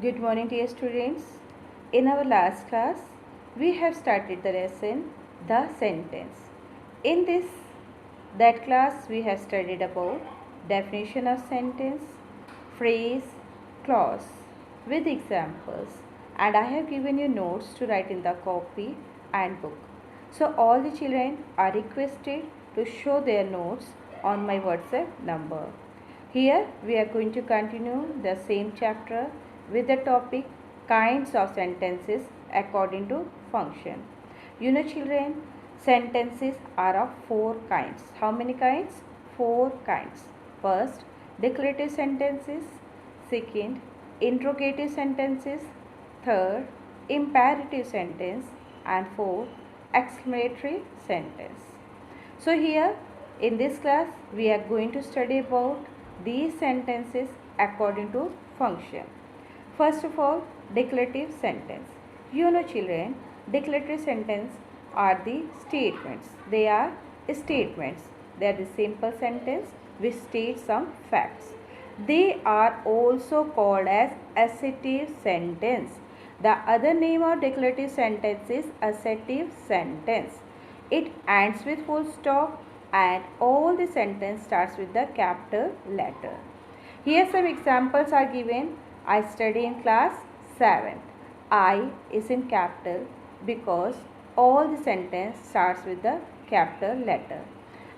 Good morning, dear students. In our last class, we have started the lesson The Sentence. In that class, we have studied about definition of sentence, phrase, clause with examples, and I have given you notes to write in the copy and book. So all the children are requested to show their notes on my WhatsApp number. Here we are going to continue the same chapter with the topic kinds of sentences according to function. You know children, sentences are of four kinds. How many kinds? Four kinds. First, declarative sentences. Second, interrogative sentences. Third, imperative sentence. And fourth, exclamatory sentence. So here in this class we are going to study about these sentences according to function. First of all, declarative sentence. You know children, declarative sentence are the statements. They are statements. They are the simple sentence which states some facts. They are also called as assertive sentence. The other name of declarative sentence is assertive sentence. It ends with full stop and all the sentence starts with the capital letter. Here some examples are given. I study in class 7th. I is in capital because all the sentence starts with the capital letter.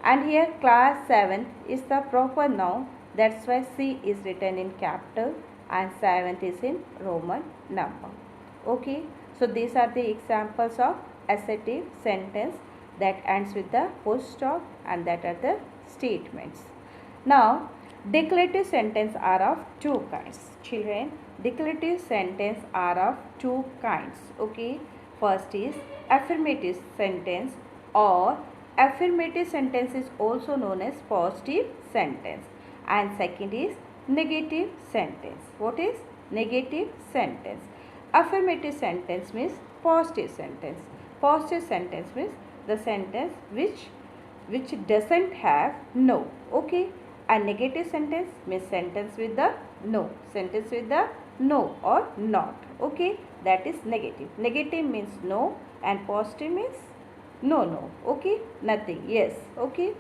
And here class 7th is the proper noun. That's why C is written in capital and 7th is in Roman number. Okay. So these are the examples of assertive sentence that ends with the full stop and that are the statements. Now, declarative sentence are of two kinds. Children, declarative sentence are of two kinds. Okay. First is affirmative sentence, or affirmative sentence is also known as positive sentence. And second is negative sentence. What is negative sentence? Affirmative sentence means positive sentence. Positive sentence means the sentence which doesn't have no. Okay. And negative sentence means sentence with the no. Sentence with the no or not. Okay. That is negative. Negative means no and positive means no. Okay. Nothing. Yes. Okay.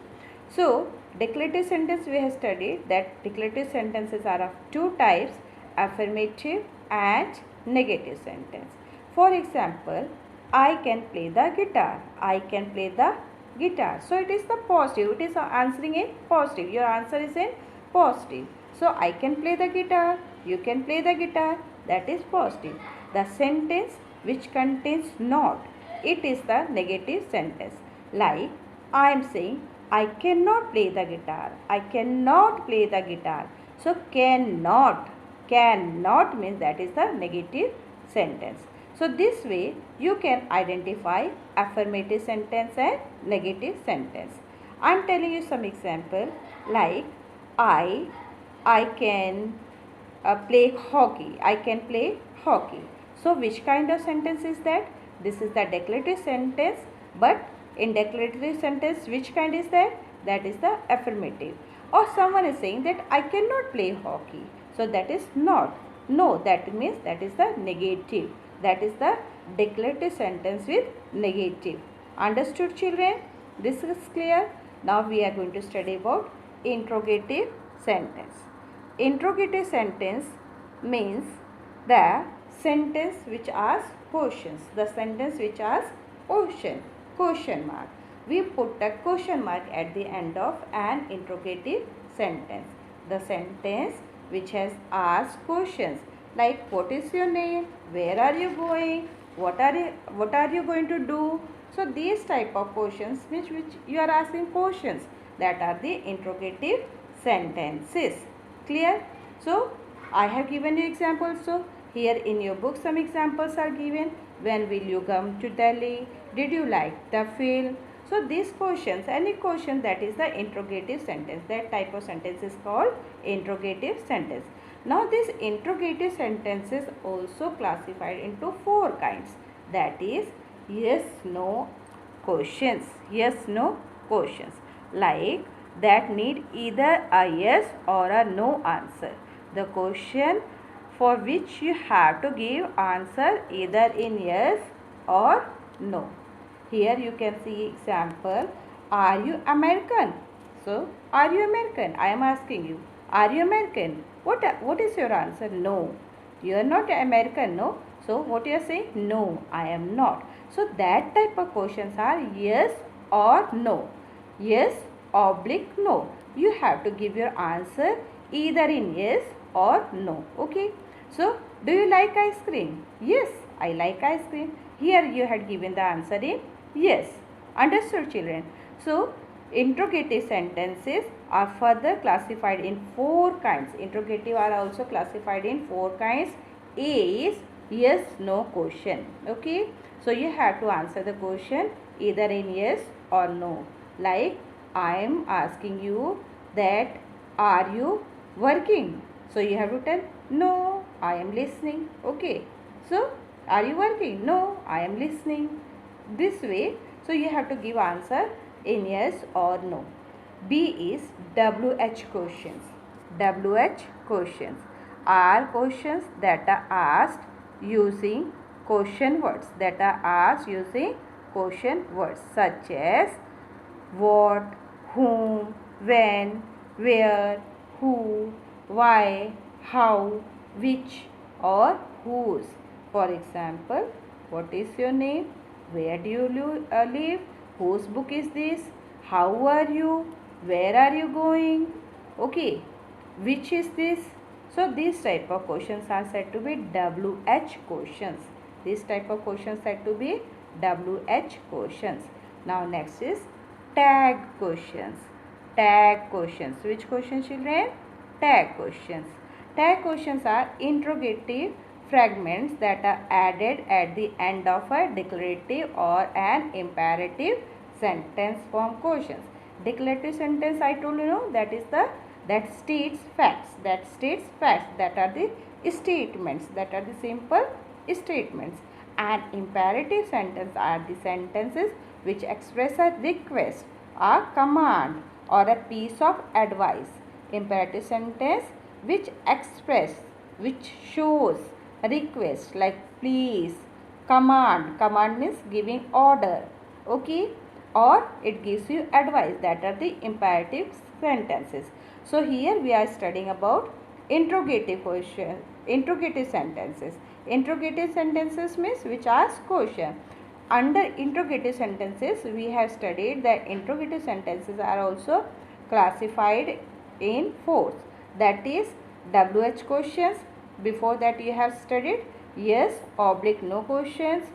So declarative sentence we have studied that declarative sentences are of two types, affirmative and negative sentence. For example, I can play the guitar. I can play the guitar. So it is the positive. It is answering in positive. Your answer is in positive. So I can play the guitar. You can play the guitar. That is positive. The sentence which contains not, it is the negative sentence. Like I am saying I cannot play the guitar. I cannot play the guitar. So cannot means that is the negative sentence. So this way you can identify affirmative sentence and negative sentence. I am telling you some example like I can play hockey. I can play hockey. So which kind of sentence is that? This is the declarative sentence, but in declarative sentence which kind is that? That is the affirmative. Or someone is saying that I cannot play hockey. So that is not. No, that means that is the negative. That is the declarative sentence with negative. Understood children? This is clear. Now we are going to study about interrogative sentence. Interrogative sentence means the sentence which asks questions. The sentence which asks question mark. We put a question mark at the end of an interrogative sentence. The sentence which has asked questions like what is your name, where are you going, what are you going to do. So these type of questions which you are asking questions, that are the interrogative sentences. Clear? So I have given you examples. So here in your book some examples are given. When will you come to Delhi? Did you like the film? So these questions, any question that is the interrogative sentence, that type of sentence is called interrogative sentence. Now these interrogative sentences also classified into four kinds. That is yes, no questions. Yes, no questions. Like that need either a yes or a no answer. The question for which you have to give answer either in yes or no. Here you can see example. Are you American? So, are you American? I am asking you. Are you American? What is your answer? No. You are not American, no? So, what you are saying? No, I am not. So, that type of questions are yes or no. Yes oblique no. You have to give your answer either in yes or no. Okay. So, do you like ice cream? Yes, I like ice cream. Here you had given the answer in yes. Understood, children? So, interrogative sentences are further classified in 4 kinds. Interrogative are also classified in 4 kinds. A is yes, no question. Okay. So, you have to answer the question either in yes or no. Like, I am asking you that are you working? So, you have to tell no, I am listening. Okay. So, are you working? No, I am listening. This way, so you have to give answer in yes or no. B is WH questions. WH questions are questions that are asked using question words, such as what, whom, when, where, who, why, how, which or whose. For example, what is your name? Where do you live? Whose book is this? How are you? Where are you going? Okay. Which is this? So these type of questions are said to be WH questions. These type of questions said to be WH questions. Now next is tag questions. Tag questions. Which questions, children? Tag questions. Tag questions are interrogative fragments that are added at the end of a declarative or an imperative sentence form questions. Declarative sentence, I told you know, that is the that states facts. That are the statements. That are the simple statements. And imperative sentence are the sentences which express a request, a command or a piece of advice. Imperative sentence which shows a request like please, command means giving order, okay, or it gives you advice. That are the imperative sentences. So here we are studying about interrogative sentences. Interrogative sentences means which ask question. Under interrogative sentences, we have studied that interrogative sentences are also classified in 4. That is WH questions. Before that you have studied yes oblique no questions.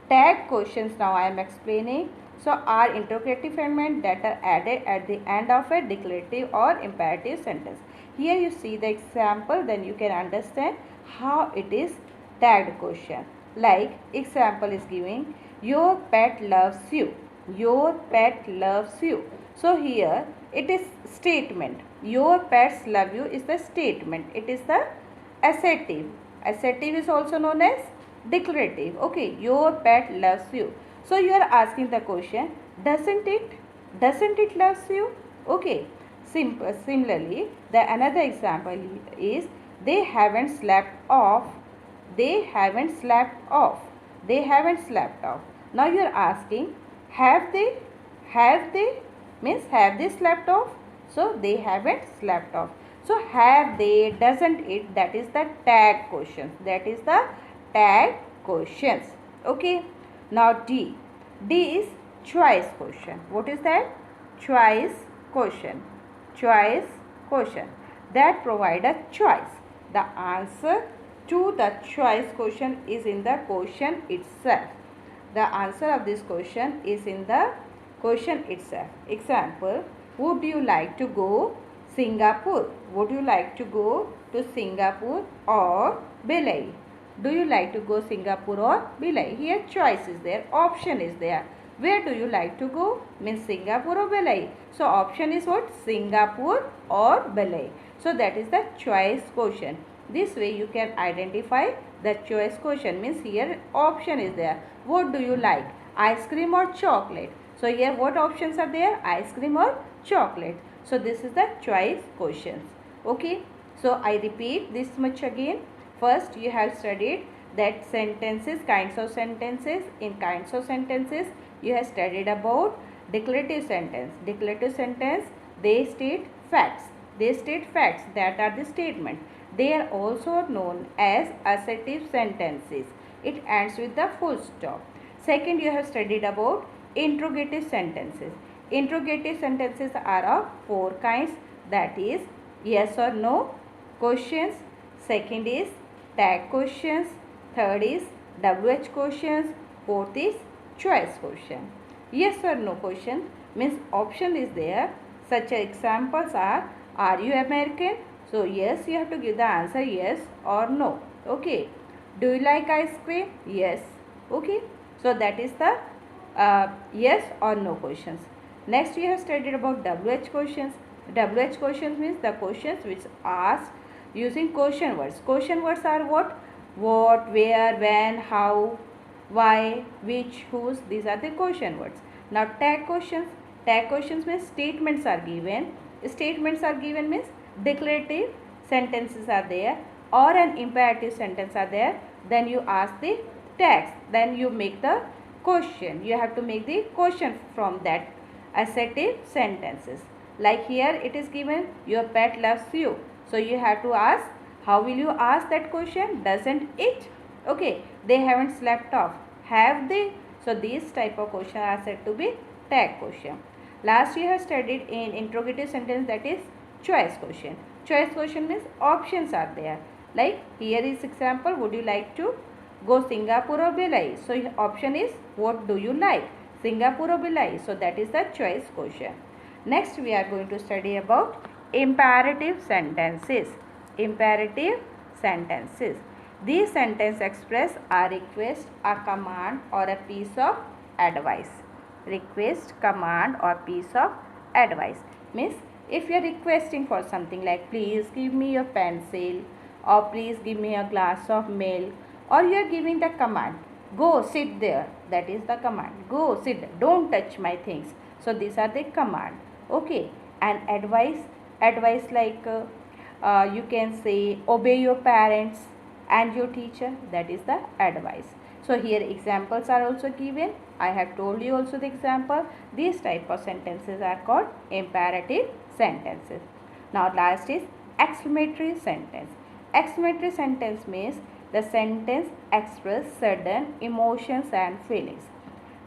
Tag questions now I am explaining. So are interrogative fragments that are added at the end of a declarative or imperative sentence. Here you see the example, then you can understand how it is tagged question. Like example is giving your pet loves you. Your pet loves you. So here it is statement. Your pets love you is the statement. It is the assertive. Assertive is also known as declarative. Okay, your pet loves you. So you are asking the question, doesn't it? Doesn't it loves you? Okay. Similarly, the another example is they haven't slept off. They haven't slept off. They haven't slept off. Now you are asking, have they? Have they? Means have they slept off? So they haven't slept off. So have they, doesn't it, that is the tag questions. That is the tag questions. Okay. Now D. D is choice question. What is that? Choice question. Choice question. That provide a choice. The answer to the choice question is in the question itself. The answer of this question is in the question itself. Example, would you like to go Singapore? Would you like to go to Singapore or Belay? Do you like to go Singapore or Belay? Here choice is there, option is there. Where do you like to go? Means Singapore or Belay. So option is what? Singapore or Belay. So that is the choice question. This way you can identify the choice question. Means here option is there. What do you like? Ice cream or chocolate? So here what options are there? Ice cream or chocolate. So this is the choice questions. Okay. So I repeat this much again. First you have studied that sentences, kinds of sentences. In kinds of sentences you have studied about declarative sentence. Declarative sentence, they state facts. They state facts, that are the statement. They are also known as assertive sentences. It ends with the full stop. Second, you have studied about interrogative sentences. Interrogative sentences are of four kinds, that is yes or no questions. Second is tag questions. Third is WH questions. Fourth is choice question. Yes or no question means option is there. Such examples are you American? So yes, you have to give the answer yes or no. Okay. Do you like ice cream? Yes. Okay. So that is the yes or no questions. Next we have studied about WH questions. WH questions means the questions which asked using question words. Question words are what? What, where, when, how, why, which, whose. These are the question words. Now tag questions. Tag questions means statements are given. Statements are given means declarative sentences are there or an imperative sentence are there. Then you ask the tags. Then you make the question. You have to make the question from that assertive sentences. Like here it is given your pet loves you. So you have to ask, how will you ask that question? Doesn't it? Okay. They haven't slept off. Have they? So these type of questions are said to be tag question. Last we have studied in interrogative sentence, that is choice question. Choice question means options are there. Like here is example, would you like to go Singapore or Belize? So option is what do you like, Singapore or Belize? So that is the choice question. Next we are going to study about imperative sentences. Imperative sentences. These sentences express a request, a command or a piece of advice. Request, command or piece of advice means if you are requesting for something like please give me your pencil or please give me a glass of milk, or you are giving the command go sit there, that is the command. Go sit there, don't touch my things. So these are the command. Okay. And advice like you can say obey your parents and your teacher, that is the advice. So here examples are also given. I have told you also the example. These type of sentences are called imperative sentences. Now last is exclamatory sentence. Exclamatory sentence means the sentence expresses sudden emotions and feelings.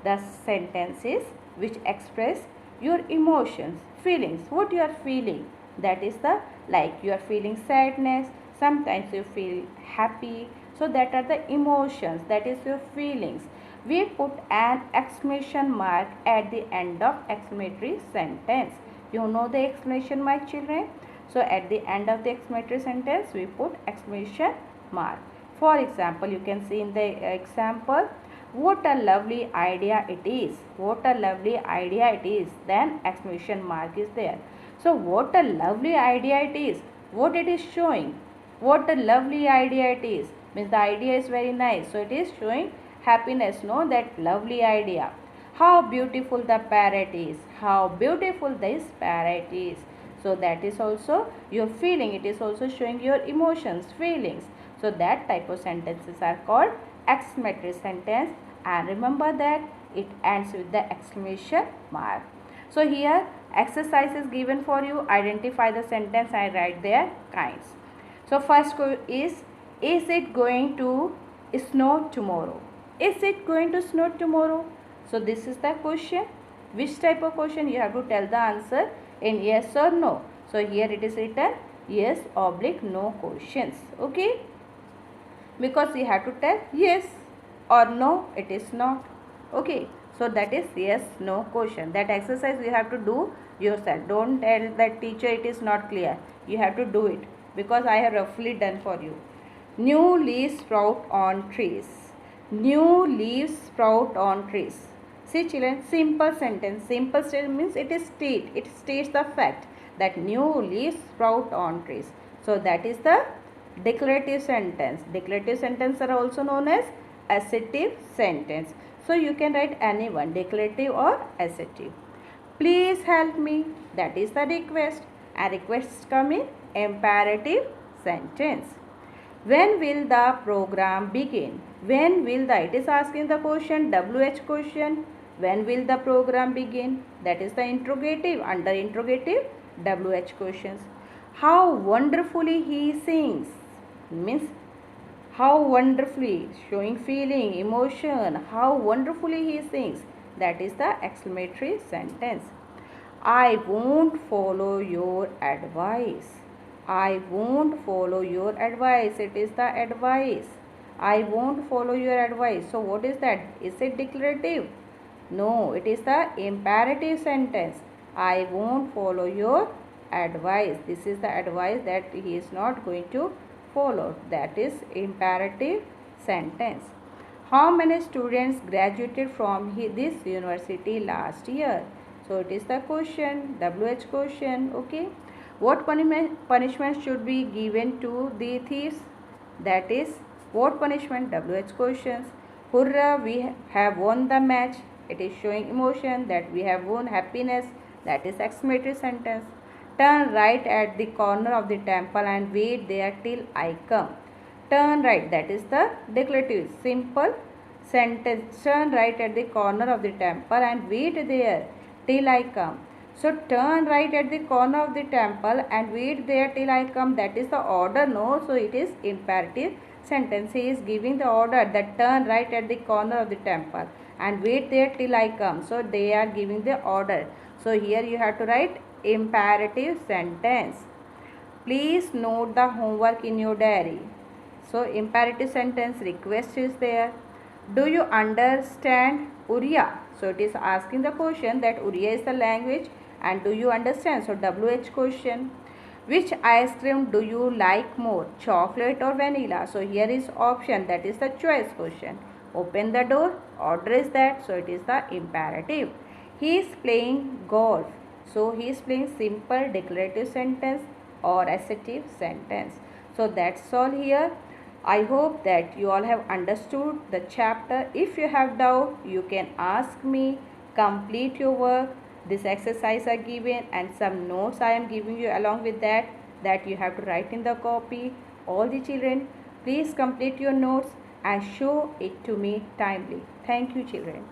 The sentences which express your emotions, feelings, what you are feeling. That is the, like you are feeling sadness, sometimes you feel happy. So that are the emotions, that is your feelings. We put an exclamation mark at the end of exclamatory sentence. You know the exclamation mark, children? So at the end of the exclamatory sentence we put exclamation mark. For example, you can see in the example, what a lovely idea it is. What a lovely idea it is. Then exclamation mark is there. So what a lovely idea it is. What it is showing. What a lovely idea it is. Means the idea is very nice. So it is showing happiness. No, that lovely idea. How beautiful the parrot is. How beautiful this parrot is. So that is also your feeling. It is also showing your emotions, feelings. So that type of sentences are called exclamatory sentence, and remember that it ends with the exclamation mark. So here exercise is given for you. Identify the sentence and write their kinds. So first is it going to snow tomorrow? Is it going to snow tomorrow? So this is the question. Which type of question? You have to tell the answer in yes or no. So here it is written yes oblique no questions. Okay. Because you have to tell yes or no, it is not. Okay. So that is yes no question. That exercise you have to do yourself. Don't tell that teacher it is not clear. You have to do it because I have roughly done for you. New leaves sprout on trees. New leaves sprout on trees. See children, simple sentence. Simple sentence means it states the fact that new leaves sprout on trees. So that is the declarative sentence. Declarative sentences are also known as assertive sentence. So you can write any one, declarative or assertive. Please help me, that is the request. And requests come in imperative sentence. When will the program begin? When will the, it is asking the question, WH question. When will the program begin? That is the interrogative. Under interrogative, WH questions. How wonderfully he sings. Means how wonderfully, showing feeling, emotion, how wonderfully he sings. That is the exclamatory sentence. I won't follow your advice. I won't follow your advice. It is the advice. I won't follow your advice. So what is that? Is it declarative? No, it is the imperative sentence. I won't follow your advice. This is the advice that he is not going to follow. That is imperative sentence. How many students graduated from this university last year? So it is the question, WH question. Okay. What punishment should be given to the thieves? That is what punishment? WH questions. Hurrah, we have won the match. It is showing emotion that we have won, happiness. That is exclamatory sentence. Turn right at the corner of the temple and wait there till I come. Turn right, that is the declarative. Simple sentence. Turn right at the corner of the temple and wait there till I come. So turn right at the corner of the temple and wait there till I come. That is the order, no? So it is imperative sentence. He is giving the order that turn right at the corner of the temple and wait there till I come. So they are giving the order. So here you have to write imperative sentence. Please note the homework in your diary. So imperative sentence request is there. Do you understand Uriya? So it is asking the question that Uriya is the language and do you understand? So WH question. Which ice cream do you like more, chocolate or vanilla? So here is option, that is the choice question. Open the door, order is that, so it is the imperative. He is playing golf. So he is playing simple declarative sentence or assertive sentence. So that's all here. I hope that you all have understood the chapter. If you have doubt, you can ask me. Complete your work. This exercise are given and some notes I am giving you along with that you have to write in the copy. All the children, please complete your notes and show it to me timely. Thank you, children.